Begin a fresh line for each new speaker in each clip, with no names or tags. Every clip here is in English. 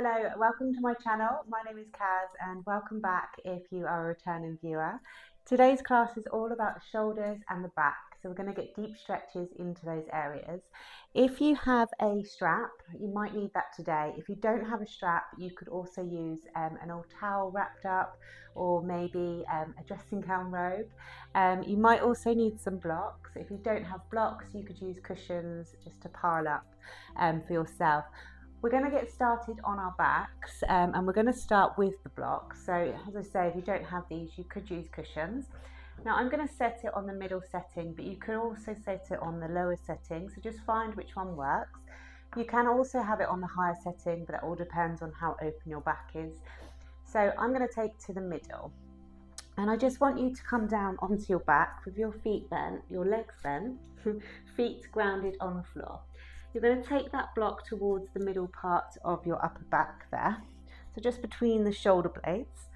Hello, welcome to my channel. My name is Kaz and welcome back if you are a returning viewer. Today's class is all about the shoulders and the back, so we're going to get deep stretches into those areas. If you have a strap, you might need that today. If you don't have a strap, you could also use an old towel wrapped up or maybe a dressing gown robe. You might also need some blocks. If you don't have blocks, you could use cushions just to pile up for yourself. We're going to get started on our backs and we're going to start with the blocks. So as I say, if you don't have these, you could use cushions. Now I'm going to set it on the middle setting, but you can also set it on the lower setting. So just find which one works. You can also have it on the higher setting, but it all depends on how open your back is. So I'm going to take to the middle. And I just want you to come down onto your back with your feet bent, your legs bent, feet grounded on the floor. You're going to take that block towards the middle part of your upper back there, so just between the shoulder blades,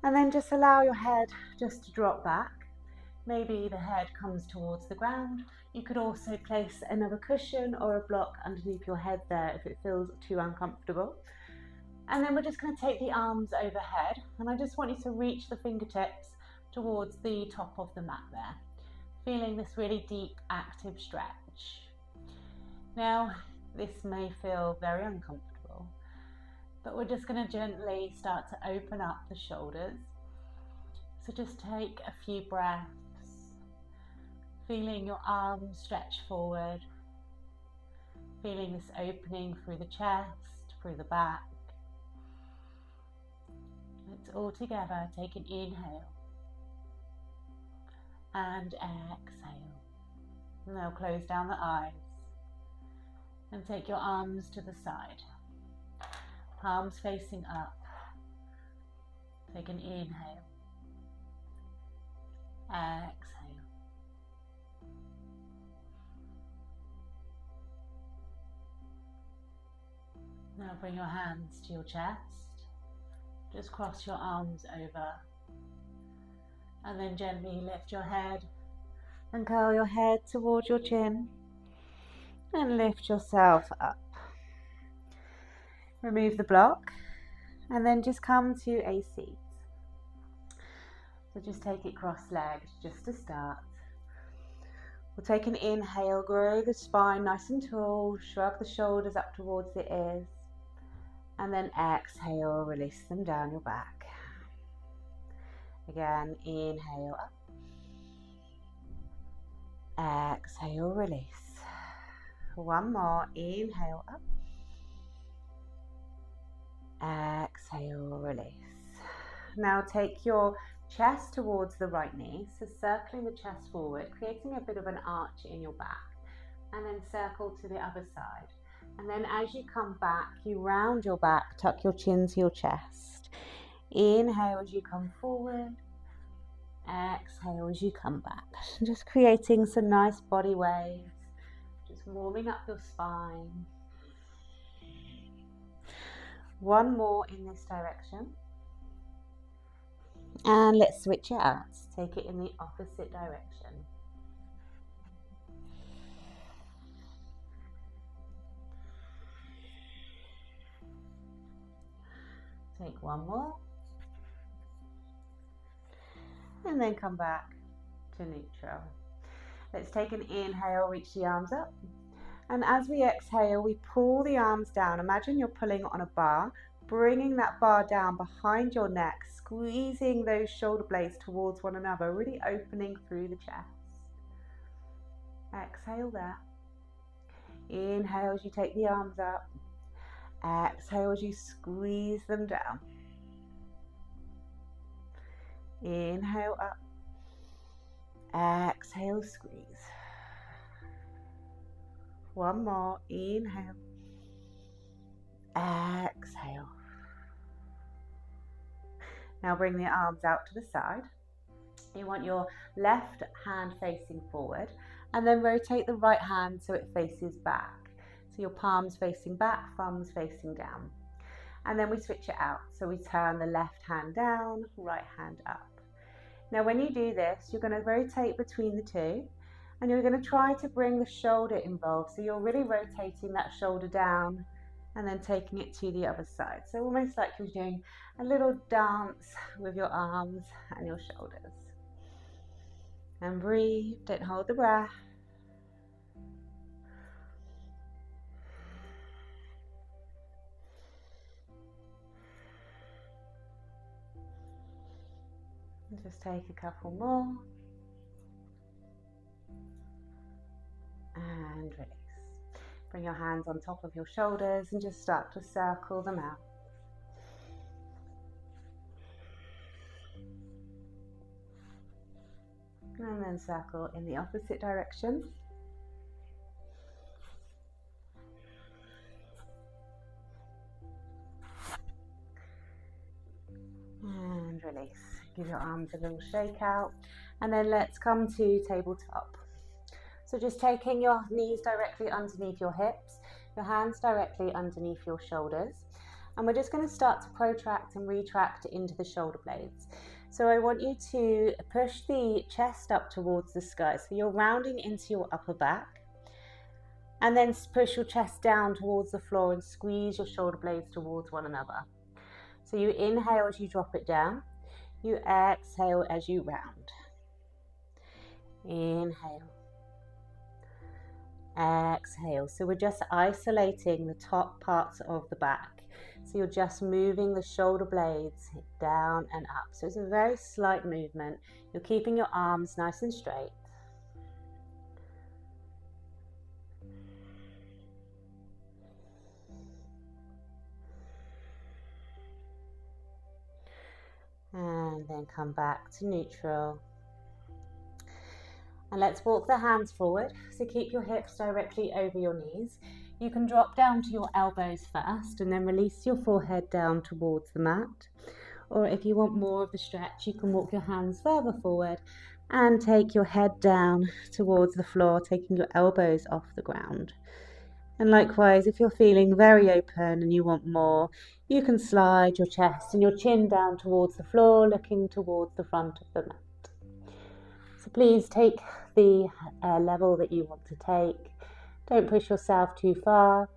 and then just allow your head just to drop back. Maybe the head comes towards the ground. You could also place another cushion or a block underneath your head there if it feels too uncomfortable. And then we're just going to take the arms overhead, and I just want you to reach the fingertips towards the top of the mat there, feeling this really deep active stretch. Now, this may feel very uncomfortable, but we're just going to gently start to open up the shoulders. So just take a few breaths, feeling your arms stretch forward, feeling this opening through the chest, through the back. Let's all together take an inhale and exhale. Now close down the eyes. And take your arms to the side, palms facing up. Take an inhale, exhale. Now bring your hands to your chest, just cross your arms over, and then gently lift your head and curl your head towards your chin. And lift yourself up. Remove the block and then just come to a seat. So just take it cross-legged just to start. We'll take an inhale, grow the spine nice and tall, shrug the shoulders up towards the ears, and then exhale, release them down your back. Again, inhale up. Exhale, release. One more, inhale up, exhale, release. Now take your chest towards the right knee, so circling the chest forward, creating a bit of an arch in your back, and then circle to the other side. And then as you come back, you round your back, tuck your chin to your chest. Inhale as you come forward, exhale as you come back. Just creating some nice body waves. Just warming up your spine. One more in this direction. And let's switch it out. Take it in the opposite direction. Take one more. And then come back to neutral. Let's take an inhale, reach the arms up. And as we exhale, we pull the arms down. Imagine you're pulling on a bar, bringing that bar down behind your neck, squeezing those shoulder blades towards one another, really opening through the chest. Exhale there. Inhale as you take the arms up. Exhale as you squeeze them down. Inhale up. Exhale, squeeze. One more, inhale. Exhale. Now bring the arms out to the side. You want your left hand facing forward and then rotate the right hand so it faces back. So your palms facing back, thumbs facing down. And then we switch it out. So we turn the left hand down, right hand up. Now when you do this, you're going to rotate between the two and you're going to try to bring the shoulder involved. So you're really rotating that shoulder down and then taking it to the other side. So almost like you're doing a little dance with your arms and your shoulders. And breathe, don't hold the breath. And just take a couple more. And release. Bring your hands on top of your shoulders and just start to circle them out. And then circle in the opposite direction. And release. Give your arms a little shake out. And then let's come to tabletop. So just taking your knees directly underneath your hips, your hands directly underneath your shoulders. And we're just going to start to protract and retract into the shoulder blades. So I want you to push the chest up towards the sky. So you're rounding into your upper back. And then push your chest down towards the floor and squeeze your shoulder blades towards one another. So you inhale as you drop it down. You exhale as you round. Inhale. Exhale. So we're just isolating the top parts of the back. So you're just moving the shoulder blades down and up. So it's a very slight movement. You're keeping your arms nice and straight. And then come back to neutral. And let's walk the hands forward. So keep your hips directly over your knees. You can drop down to your elbows first and then release your forehead down towards the mat. Or if you want more of the stretch, you can walk your hands further forward and take your head down towards the floor, taking your elbows off the ground. And likewise, if you're feeling very open and you want more, you can slide your chest and your chin down towards the floor, looking towards the front of the mat. So please take the level that you want to take. Don't push yourself too far,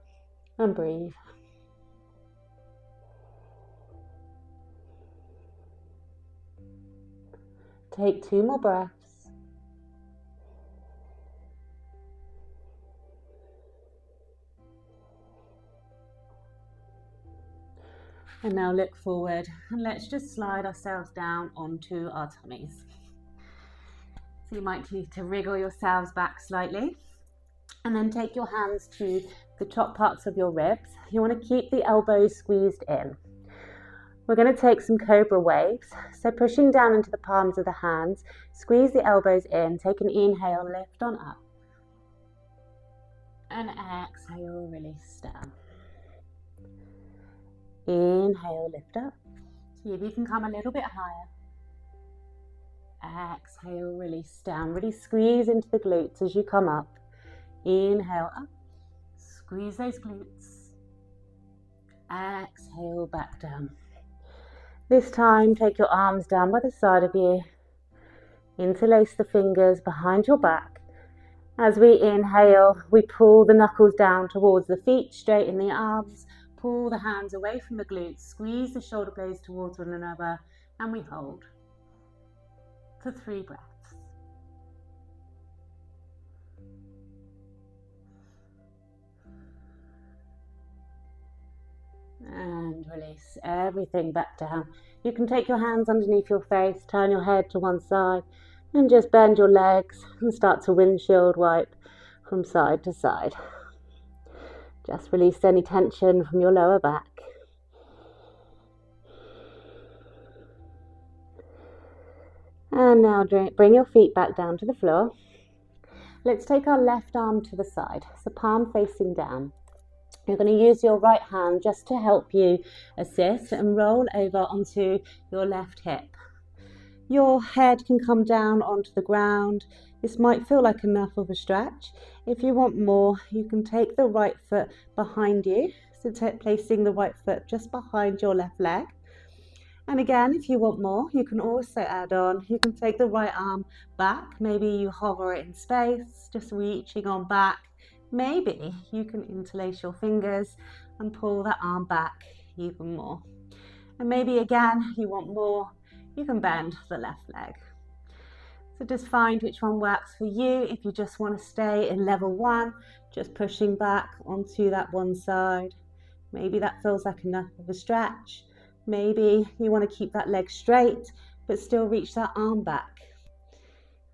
and breathe. Take 2 more breaths. And now look forward and let's just slide ourselves down onto our tummies. So you might need to wriggle yourselves back slightly. And then take your hands to the top parts of your ribs. You want to keep the elbows squeezed in. We're going to take some cobra waves. So pushing down into the palms of the hands, squeeze the elbows in, take an inhale, lift on up. And exhale, release down. Inhale, lift up. See if you can come a little bit higher. Exhale, release down. Really squeeze into the glutes as you come up. Inhale up, squeeze those glutes. Exhale, back down. This time, take your arms down by the side of you. Interlace the fingers behind your back. As we inhale, we pull the knuckles down towards the feet, straighten the arms, pull the hands away from the glutes, squeeze the shoulder blades towards one another, and we hold for 3 breaths. And release everything back down. You can take your hands underneath your face, turn your head to one side, and just bend your legs and start to windshield wipe from side to side. Just release any tension from your lower back. And now bring your feet back down to the floor. Let's take our left arm to the side, so palm facing down. You're going to use your right hand just to help you assist and roll over onto your left hip. Your head can come down onto the ground. This might feel like enough of a stretch. If you want more, you can take the right foot behind you, so placing the right foot just behind your left leg. And again, if you want more, you can also add on, you can take the right arm back, maybe you hover it in space, just reaching on back, Maybe you can interlace your fingers and pull that arm back even more. And maybe again, you want more, you can bend the left leg. So just find which one works for you. If you just want to stay in level 1, just pushing back onto that one side. Maybe that feels like enough of a stretch. Maybe you want to keep that leg straight, but still reach that arm back.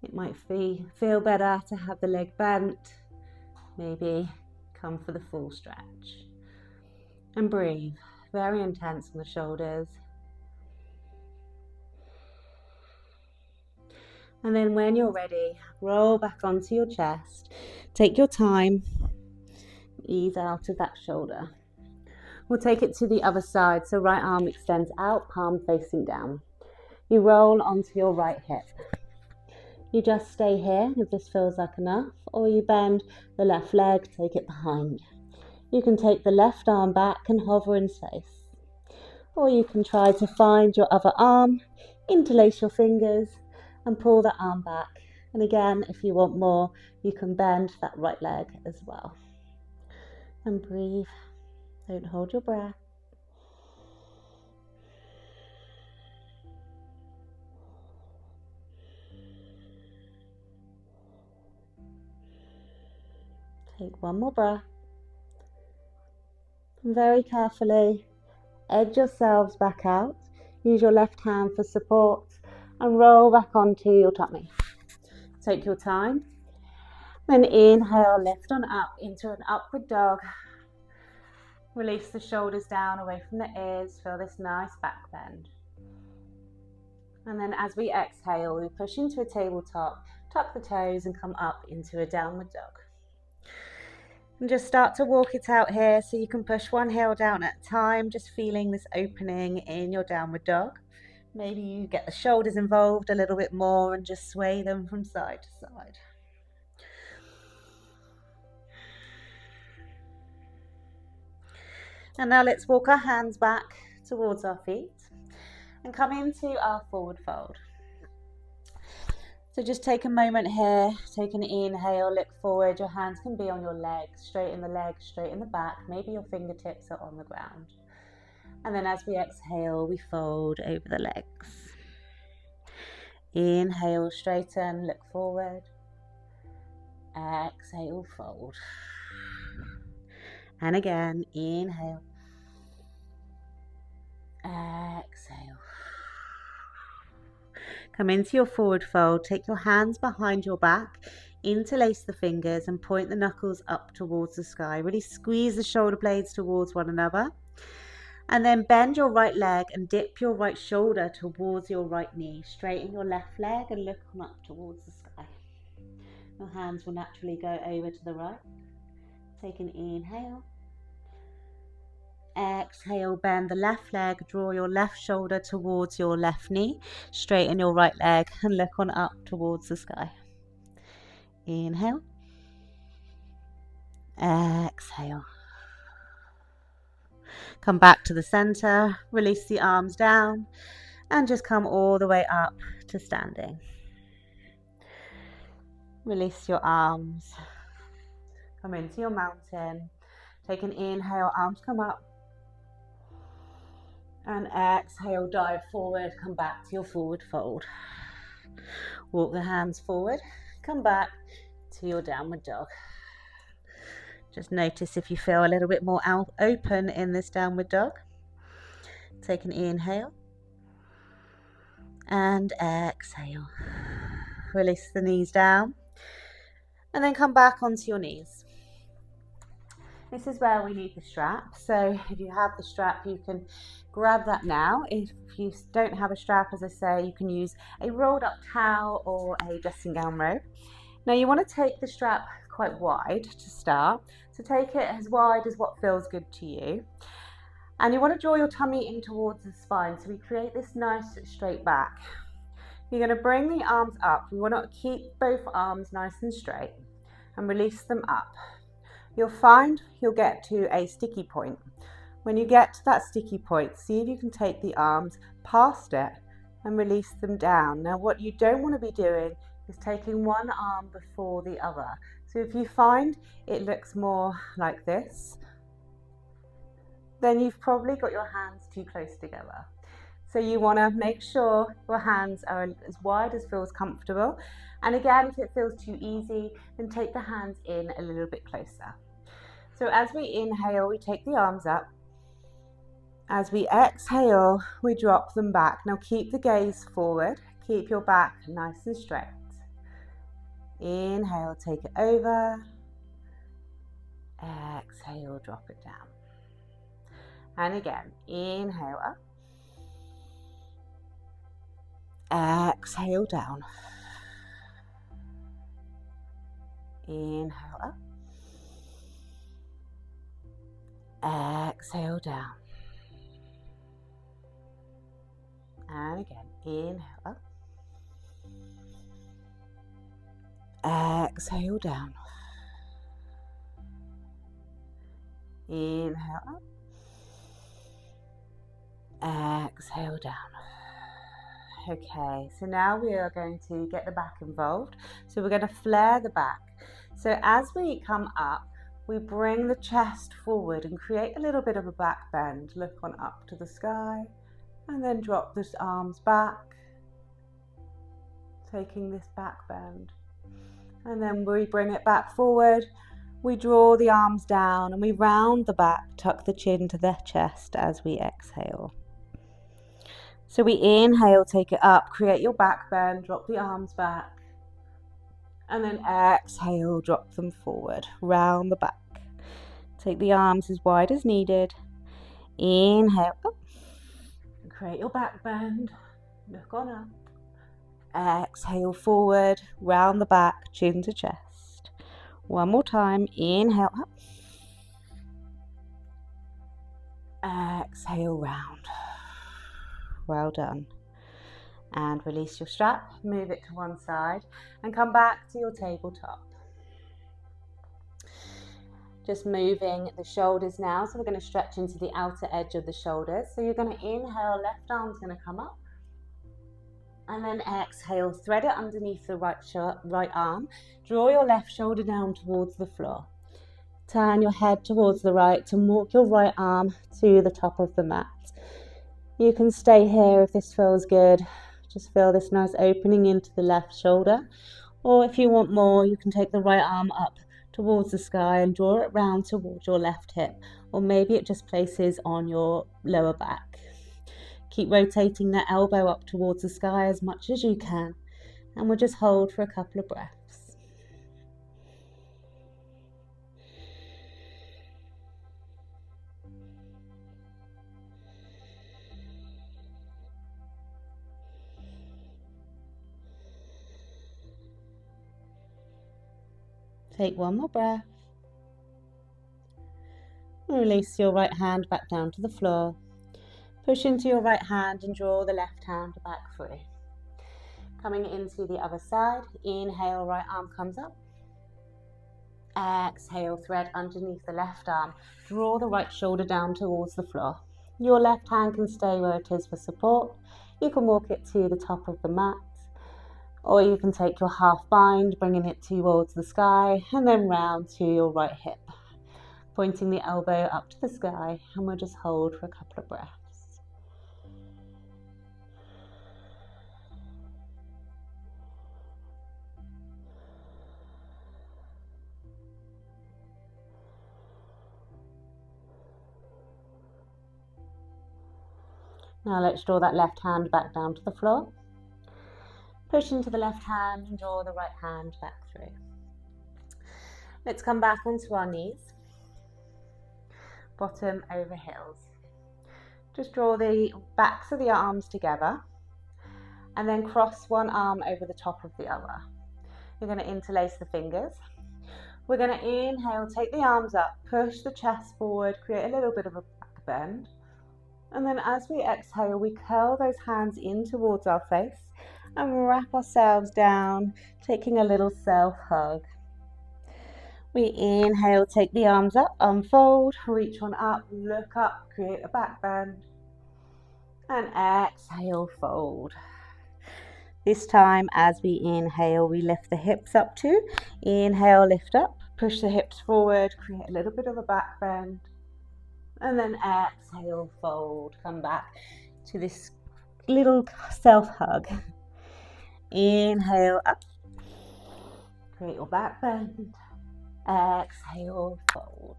It might feel better to have the leg bent. Maybe come for the full stretch. And breathe, very intense on the shoulders. And then when you're ready, roll back onto your chest. Take your time. Ease out of that shoulder. We'll take it to the other side. So right arm extends out, palm facing down. You roll onto your right hip. You just stay here if this feels like enough, or you bend the left leg, take it behind. You can take the left arm back and hover in space. Or you can try to find your other arm, interlace your fingers, and pull the arm back. And again, if you want more, you can bend that right leg as well. And breathe. Don't hold your breath. Take one more breath. And very carefully, edge yourselves back out. Use your left hand for support and roll back onto your tummy. Take your time. Then inhale, lift on up into an upward dog. Release the shoulders down away from the ears. Feel this nice back bend. And then as we exhale, we push into a tabletop, tuck the toes and come up into a downward dog. And just start to walk it out here, so you can push one heel down at a time, just feeling this opening in your downward dog. Maybe you get the shoulders involved a little bit more and just sway them from side to side. And now let's walk our hands back towards our feet and come into our forward fold. So just take a moment here, take an inhale, look forward. Your hands can be on your legs, straight in the back. Maybe your fingertips are on the ground. And then as we exhale, we fold over the legs. Inhale, straighten, look forward. Exhale, fold. And again, inhale. Exhale. Come into your forward fold. Take your hands behind your back. Interlace the fingers and point the knuckles up towards the sky. Really squeeze the shoulder blades towards one another. And then bend your right leg and dip your right shoulder towards your right knee. Straighten your left leg and look on up towards the sky. Your hands will naturally go over to the right. Take an inhale. Exhale, bend the left leg, draw your left shoulder towards your left knee. Straighten your right leg and look on up towards the sky. Inhale. Exhale. Come back to the center, release the arms down, and just come all the way up to standing. Release your arms. Come into your mountain. Take an inhale, arms come up. And exhale, dive forward, come back to your forward fold. Walk the hands forward, come back to your downward dog. Just notice if you feel a little bit more open in this downward dog. Take an inhale and exhale. Release the knees down and then come back onto your knees. This is where we need the strap. So if you have the strap, you can grab that now. If you don't have a strap, as I say, you can use a rolled up towel or a dressing gown robe. Now you want to take the strap quite wide to start. So take it as wide as what feels good to you. And you want to draw your tummy in towards the spine. So we create this nice straight back. You're going to bring the arms up. We want to keep both arms nice and straight and release them up. You'll find you'll get to a sticky point. When you get to that sticky point, see if you can take the arms past it and release them down. Now what you don't want to be doing is taking one arm before the other. So if you find it looks more like this, then you've probably got your hands too close together. So you want to make sure your hands are as wide as feels comfortable. And again, if it feels too easy, then take the hands in a little bit closer. So as we inhale, we take the arms up. As we exhale, we drop them back. Now keep the gaze forward. Keep your back nice and straight. Inhale, take it over. Exhale, drop it down. And again, inhale up. Exhale down. Inhale up. Exhale down. And again, inhale up. Exhale down. Inhale up. Exhale down. Okay, so now we are going to get the back involved. So we're going to flare the back. So as we come up, we bring the chest forward and create a little bit of a back bend. Look on up to the sky and then drop the arms back, taking this back bend. And then we bring it back forward. We draw the arms down and we round the back, tuck the chin to the chest as we exhale. So we inhale, take it up, create your back bend, drop the arms back. And then exhale, drop them forward, round the back. Take the arms as wide as needed. Inhale up. Create your back bend. Look on up. Exhale forward, round the back, chin to chest. One more time. Inhale up. Exhale round. Well done. And release your strap, move it to one side and come back to your tabletop. Just moving the shoulders now, so we're going to stretch into the outer edge of the shoulders. So you're going to inhale, left arm's going to come up, and then exhale, thread it underneath the right arm, draw your left shoulder down towards the floor. Turn your head towards the right and walk your right arm to the top of the mat. You can stay here if this feels good. Just feel this nice opening into the left shoulder. Or if you want more, you can take the right arm up towards the sky and draw it round towards your left hip. Or maybe it just places on your lower back. Keep rotating that elbow up towards the sky as much as you can. And we'll just hold for a couple of breaths. Take one more breath. And release your right hand back down to the floor. Push into your right hand and draw the left hand back free. Coming into the other side, inhale, right arm comes up. Exhale, thread underneath the left arm. Draw the right shoulder down towards the floor. Your left hand can stay where it is for support. You can walk it to the top of the mat. Or you can take your half bind, bringing it towards the sky, and then round to your right hip. Pointing the elbow up to the sky, and we'll just hold for a couple of breaths. Now let's draw that left hand back down to the floor. Push into the left hand and draw the right hand back through. Let's come back onto our knees. Bottom over heels. Just draw the backs of the arms together and then cross one arm over the top of the other. You're going to interlace the fingers. We're going to inhale, take the arms up, push the chest forward, create a little bit of a back bend. And then as we exhale, we curl those hands in towards our face and wrap ourselves down, taking a little self-hug. We inhale, take the arms up, unfold, reach on up, look up, create a back bend. And exhale, fold. This time, as we inhale, we lift the hips up too. Inhale, lift up, push the hips forward, create a little bit of a back bend. And then exhale, fold, come back to this little self-hug. Inhale up, create your back bend. Exhale, fold.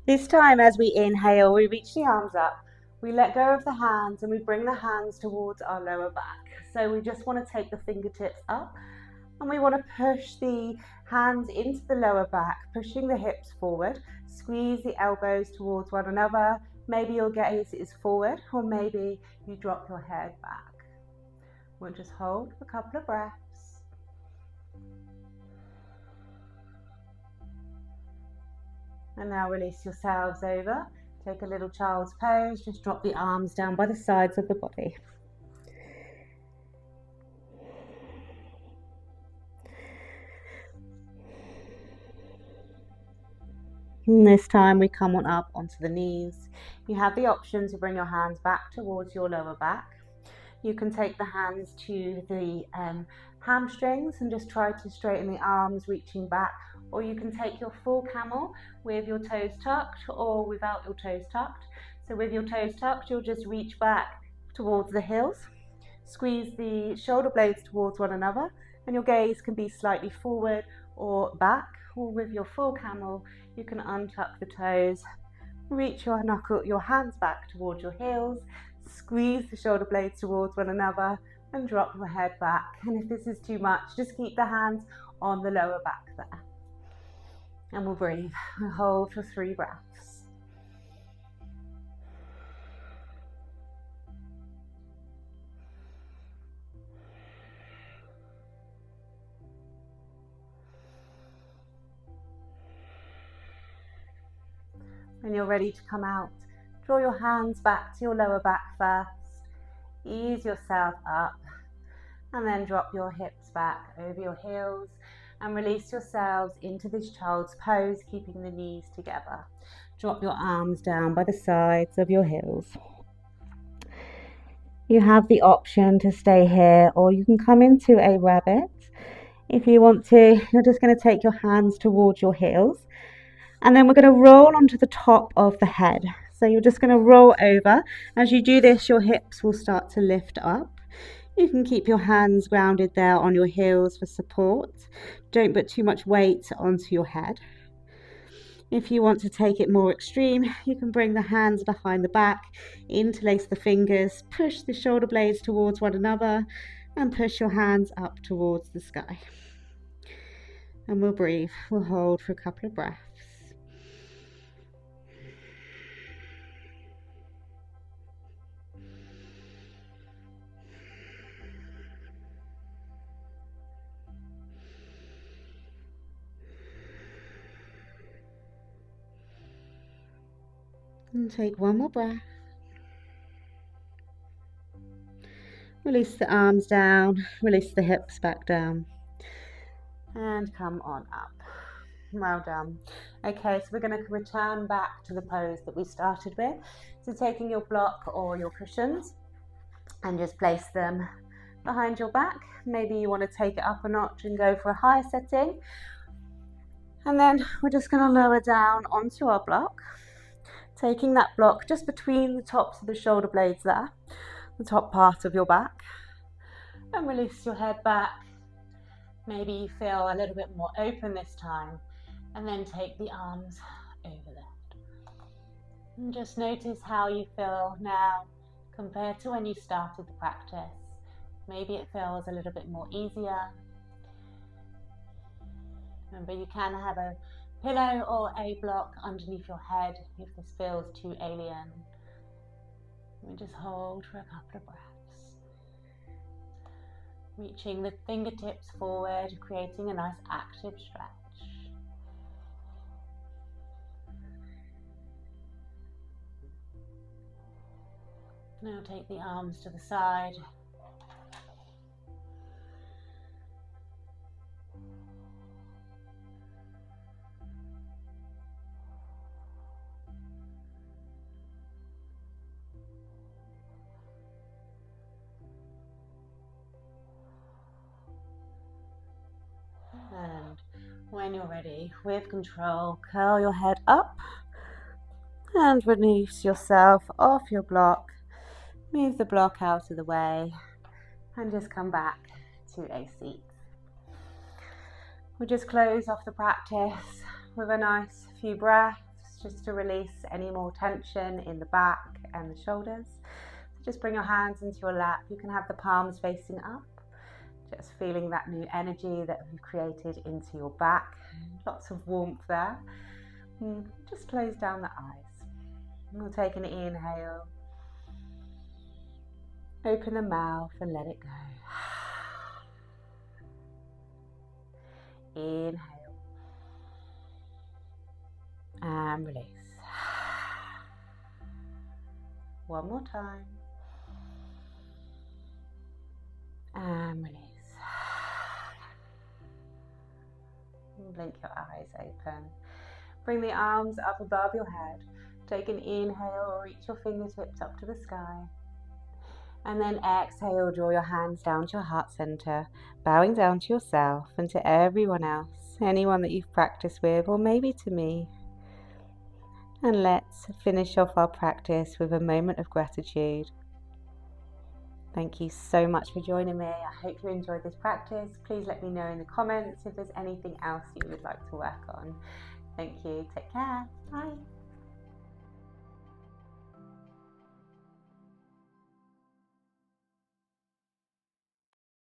This time, as we inhale, we reach the arms up. We let go of the hands and we bring the hands towards our lower back. So we just want to take the fingertips up and we want to push the hands into the lower back, pushing the hips forward. Squeeze the elbows towards one another. Maybe your gaze is forward or maybe you drop your head back. We'll just hold for a couple of breaths. And now release yourselves over. Take a little child's pose. Just drop the arms down by the sides of the body. And this time we come on up onto the knees. You have the option to bring your hands back towards your lower back. You can take the hands to the hamstrings and just try to straighten the arms, reaching back. Or you can take your full camel with your toes tucked or without your toes tucked. So with your toes tucked, you'll just reach back towards the heels. Squeeze the shoulder blades towards one another and your gaze can be slightly forward or back. Or with your full camel, you can untuck the toes, reach your hands back towards your heels, squeeze the shoulder blades towards one another and drop your head back. And if this is too much, just keep the hands on the lower back there. And we'll breathe and hold for 3 breaths. When you're ready to come out, draw your hands back to your lower back first. Ease yourself up and then drop your hips back over your heels and release yourselves into this child's pose, keeping the knees together. Drop your arms down by the sides of your heels. You have the option to stay here or you can come into a rabbit. If you want to, you're just going to take your hands towards your heels. And then we're going to roll onto the top of the head. So you're just going to roll over. As you do this, your hips will start to lift up. You can keep your hands grounded there on your heels for support. Don't put too much weight onto your head. If you want to take it more extreme, you can bring the hands behind the back, interlace the fingers, push the shoulder blades towards one another, and push your hands up towards the sky. And we'll breathe. We'll hold for a couple of breaths. And take one more breath. Release the arms down, release the hips back down. And come on up. Well done. Okay, so we're going to return back to the pose that we started with. So taking your block or your cushions and just place them behind your back. Maybe you want to take it up a notch and go for a higher setting. And then we're just going to lower down onto our block, taking that block just between the tops of the shoulder blades there, the top part of your back, and release your head back. Maybe you feel a little bit more open this time, and then take the arms over that. And just notice how you feel now compared to when you started the practice. Maybe it feels a little bit more easier. Remember, you can have a pillow or a block underneath your head if this feels too alien. And just hold for a couple of breaths. Reaching the fingertips forward, creating a nice active stretch. Now take the arms to the side. When you're ready, with control, curl your head up and release yourself off your block. Move the block out of the way and just come back to a seat. We'll just close off the practice with a nice few breaths just to release any more tension in the back and the shoulders. So just bring your hands into your lap. You can have the palms facing up, just feeling that new energy that we've created into your back. Lots of warmth there. Just close down the eyes. We'll take an inhale. Open the mouth and let it go. Inhale. And release. One more time. And release. Blink your eyes open. Bring the arms up above your head. Take an inhale, reach your fingertips up to the sky. And then exhale, draw your hands down to your heart center, bowing down to yourself and to everyone else, anyone that you've practiced with, or maybe to me. And let's finish off our practice with a moment of gratitude. Thank you so much for joining me. I hope you enjoyed this practice. Please let me know in the comments if there's anything else you would like to work on. Thank you. Take care. Bye.